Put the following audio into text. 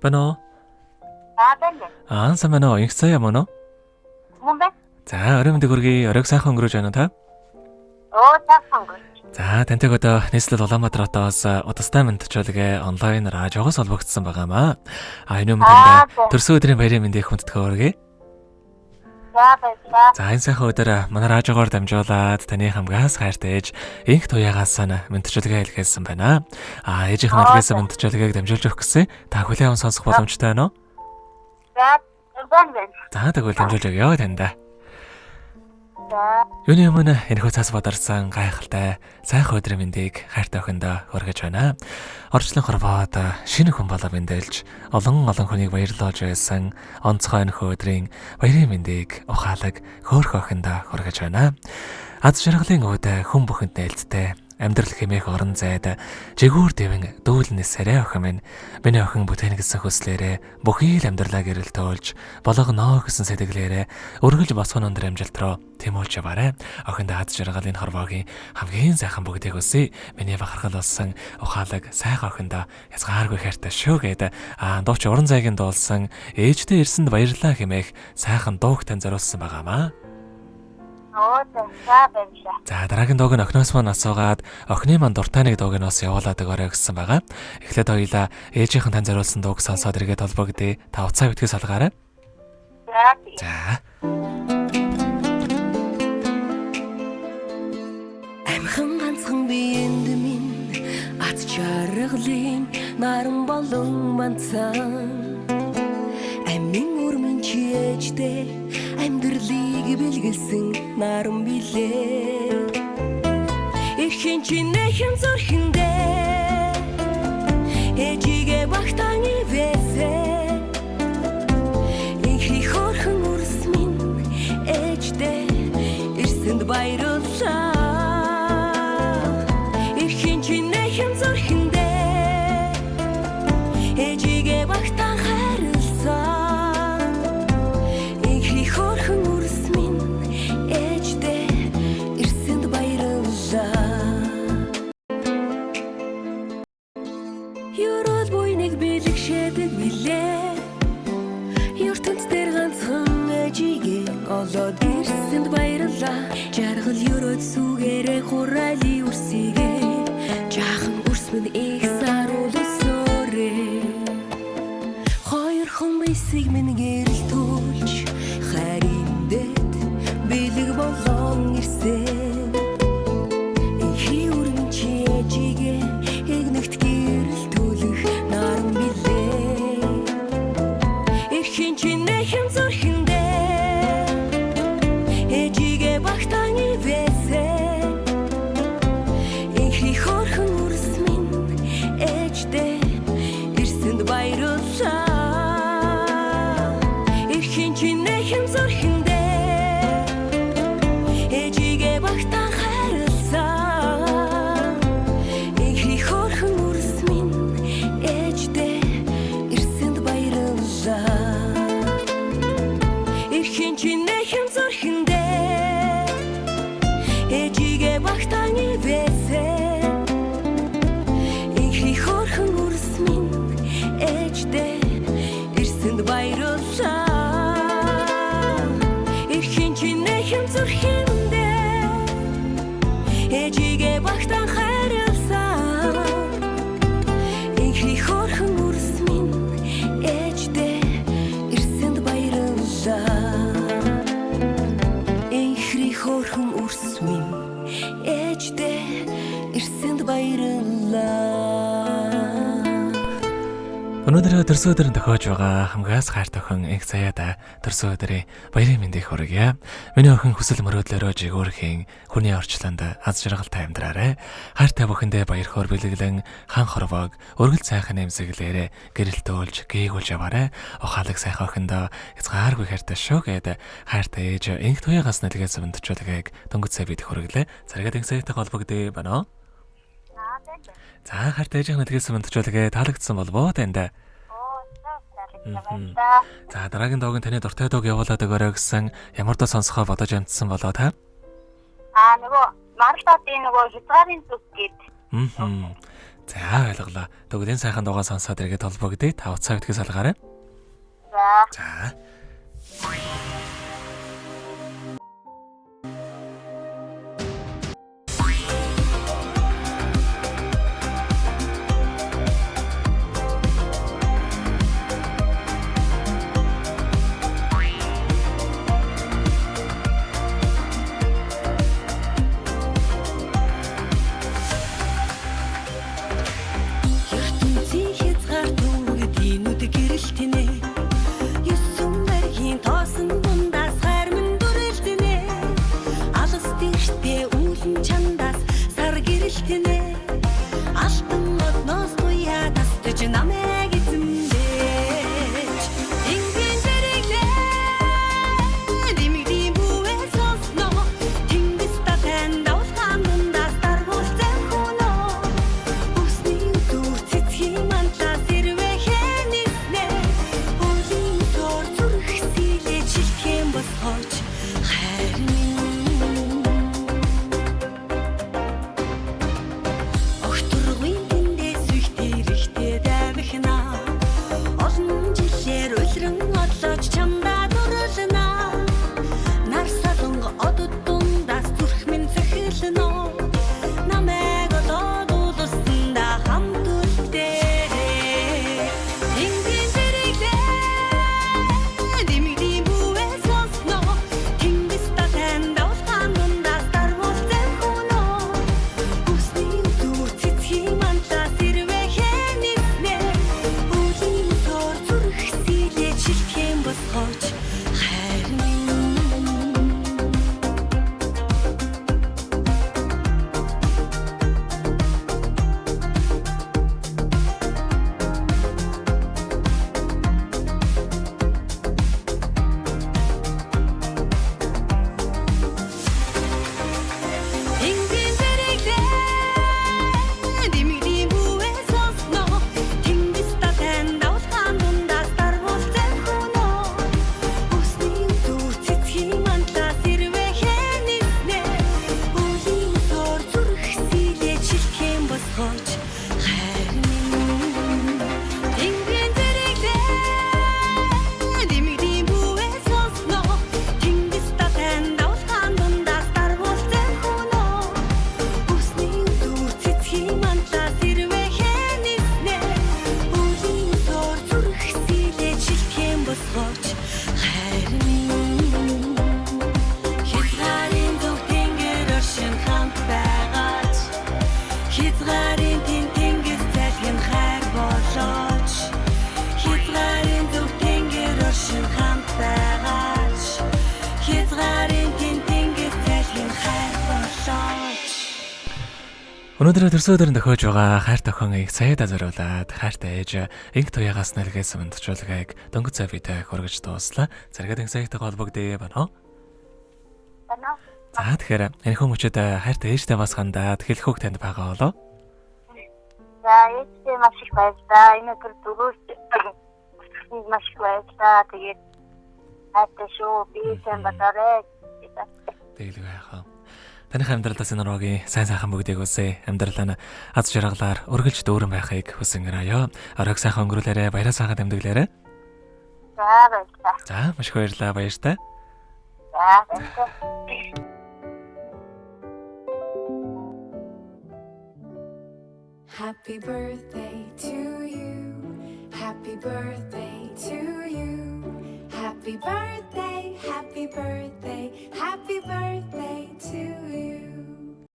Байна уу? Байна. Сайн байна уу? Инх цаа юм уу? Мөн байна. За, орой мэндийг хүргэе. Оройг сайхан өнгөрөөж байна та? Сайхан өнгөрөөж. За, тантай одоо нийслэл Улаанбаатар хотоос удастай мэдчилгээ онлайн радиогоос холбогдсон байгаамаа. Энэ юм танд төрсөн өдрийн баярын мэндийг хүндэтгэе хүргэе. За, энэ сайхан өдөр манай радиогоор дамжуулаад таны хамгаас хайртай ээж инх туяагаас мэдчилгээ илгээсэн байна. Ээжийнх нь илгээсэн мэдчилгээг дамжуулж өгөх гэсэн та хүлээн аван сонсох боломжтой байна уу? За, тэгвэл дамжуулж өгье танд. Юуны өмнө энэхүү цаас бадарсан гайхалтай сайхан өдрийн мэндийг хайртай охиндоо хүргэж байна. Орчлон хорвоод шинэ хүн болоо мэндэлж олон хүнийг баярлуулж байсан онцгой энэхүү өдрийн баярын мэндийг ухаалаг хөөрхөн охиндоо хүргэж байна. Аз жаргалын үед хүн бүхэнд нээлттэй амьдрал хэмээх орон зайд жигүүр дэвэн дүүлнэс сарай охин минь миний охин бүтээн гэсэн хүслээрээ бүхий л амьдралаа гэрэлтөөлж болгоноо гэсэн сэтгэлээрээ өргөлж босгон өндөр амжилт руу тэмүүлж яваарэ. Охиндоо аз жаргалын хорвоогийн хамгийн сайхан бүгдийг өсөй. Миний бахархал болсон ухаалаг сайхан охиндоо язгааргүй хайртай шүү гээд дууч уран зайгийн дуулсан ээжтэй ирсэнд баярлалаа хэмээх сайхан дууг тань зориулсан байгаамаа. За, дараагийн дууг нь охиноос маань асуугаад охины маань дуртайныг дууг нь бас явуулаад өгөөрэй гэсэн байгаа. Эхлээд хоёулаа ээжийнх нь тань зориулсан дууг сонсоод эргээд толбогдъё. Та уцаа битгий салгаарай. За. Амхан ганцхан биенд минь аз жаргалын наран болон манцан амин өрмөн чиэжтэй амьдралыг бэлгэлсэн наран билээ. Эрхэн чинэхэн зөрхөндөө ээжигээ багтаан ивэсээ. Инхи хорхон үрс минь ээжтэй ирсэнд баярлалаа. Эрхэн чинэхэн зөрхөндөө ээжигээ багтаан хайрласан. Инхи хорхон үрс минь ээжтэй ирсэнд баярлалаа. Юрол буйныг бэлгшээдэг билээ. Ертөнц дээр ганцхан ээжигээ олоод ирсэнд баярлалаа. Жаргал юрод сүгээрээ хурали үрсигээ жаахан үрс минь их саруулсоорээ. Хоёрхон бисиг минь гэрэлтүүлж хариндет бэлэг болон ирсэн. Инхи өргөн чи ээжигээ игнэгт гэрэлтүүлэх наран билээ. Эрхэн чинэхэн зөрхөндөө ээжигээ багтаан ивэсээ. Инхи хорхон үрс минь ээжтэй ирсэнд баярлалаа. Эрхэн чинэхэн зөрхөндөө ээжигээ багтаан хайрласан. Инхи хорхон үрс минь ээжтэй ирсэнд баярлалаа. Эрхэн чинэхэн зөрхөндөө ээжигээ багтаан ивэсээ. Инхи хорхон үрс минь ээжтэй ирсэнд баярлалаа. Эрхэн чинэхэн зөрхөндөө ээжигээ багтаан хайрласан. Инхи хорхон үрс минь ээжтэй ирсэнд баярлалаа. Инхи хорхон үрс минь ээжтэй ирсэнд баярлалаа. Өнөөдөр төрсөн өдрөнд тохиож байгаа хамгаас хайртай охин инх цаяада төрсөн өдрийн баярын мэндийг хүргье. Миний охин хүсэл мөрөөдлөөрөө жигүүрхийн хүний орчлонд аз жаргалтай амьдраарай. Хайртай бүхэндээ баяр хөөр бэлэглэн хан хорвоог өргөл сайхан эмзэглээрээ гэрэлтөөлж гээгүүлж яваарай. Ухаалаг сайхан охиндоо язгааргүй хайртай шүү гээд хайртай ээж инх туяагаас нэлгээсэн мэдчилгээг дөнгөцөө бид хүргэлээ. Царгаад инх цаяатай холбогдъё байна уу? За, хайртай ээжийнх нэлгээсэн мэдчилгээ таалагдсан болов уу танд? За, дараагийн дууг нь таны дуртай дууг явуулаад өгөөрэй гэсэн ямар дуу сонсохоо бодож амтсан болоо та? Нөгөө Марлотын нөгөө хязгаарын зүг гээд За ойлголоо. Тэгвэл энэ сайхан дугаа сонсоод эргээд холбогдъё. Та уцаа битгий салгаарай. За. За. ертөнцийн хязгаартууд энүүд гэрэлтэнэ. Юусэн мэргийн тоосон дундаас хармин дүрэлтэнэ. Алс дэртээ үүлэн чандаас сар гэрэлтэнэ. Алтан одноос туяа тастаж намайг эзэмдэж. Ингийн зэрэглээ димэгдийн бүвээ сонсно. Тэнгис татан давлгаан дундаас даргуулсан хүнөө. Усны дүр цэцгийн мантлаас ирвэ хэнэснэ. Өлийн зор зүрх сэлээ чилтгэн босгож харин Огторгын тэндээс үхтэй рэхтэй давихна. Олон жилээр улиран одлооч чамдаа дурлана. Нар салонго одод дундаас зүрх минь зэхэлнэ. Намайг олоод уулсанда хамт үлдээ. Ингийн зэрэглээ димэгдийн бүвээ сонсно. Тэнгис татан давлгаан дундаас даргуулсан хүнөө. Усны дүр цэцгийн мантлаас ирвэ хэнэснэ. Өлийн зор зүрх сэлээ чилтгэн босгож харин Ингийн зэрэглээ димэгдийн бүвээ сонсно. Тэнгис татан давлгаан дундаас даргуулсан хүнөө. Усны дүр цэцгийн мантлаас ирвэ хэнэснэ. Өлийн зор зүрх сэлээ чилтгэн босгож харин Ингийн зэрэглээ димэгдийн бүвээ сонсно. Тэнгис татан давлгаан дундаас даргуулсан хүнөө. Усны дүр цэцгийн мантлаас ирвэ хэнэснэ. Өлийн зор зүрх сэлээ чилтгэн босгож харин Хязгаарын зөв тэнгэр оршин хамт байгаач. Хязгаарын тэнгис залхин хайр болооч. Хязгаарын зөв тэнгэр оршин хамт байгаач. Хязгаарын тэнгис залхин хайр болооч. Өнөөдөр төрсөн өдрөнд тохиож байгаа хайртай охин их саяда зориулаад хайртай ээж инх туягаас нэлгээс өндөрчүүлгийг дөнгөж цай битэй хүргэж дууслаа. Зэрэгэд инх саятай холбогдъё байна. Байна. За тэгэхээр энэ хүмүүчэд хайртай ээжтэй бас хандаад хэлэх үг танд байгаа болоо. За, ээжтэй маш их баярлалаа. Энэ өдөр дөрөвч маш их баярлалаа. Тэгээд хайртай шүү. Би сайн батарэ. Тэгэлгүй яхаа. Таних амьдралаас энэ нуруугийн сайн сайхан бүгдийг үсэ амьдралаа нь аз жаргалаар өргөлж дүүрэн байхыг хүсэнгэрээ. Оройг сайхан өнгөрүүлээрэ, баяраа сайхан тэмдэглээрэ. За, баярлалаа. За, маш их баярлалаа, баяртай. За, баярлалаа. Happy birthday to you. Happy birthday to you. Happy birthday, happy birthday, happy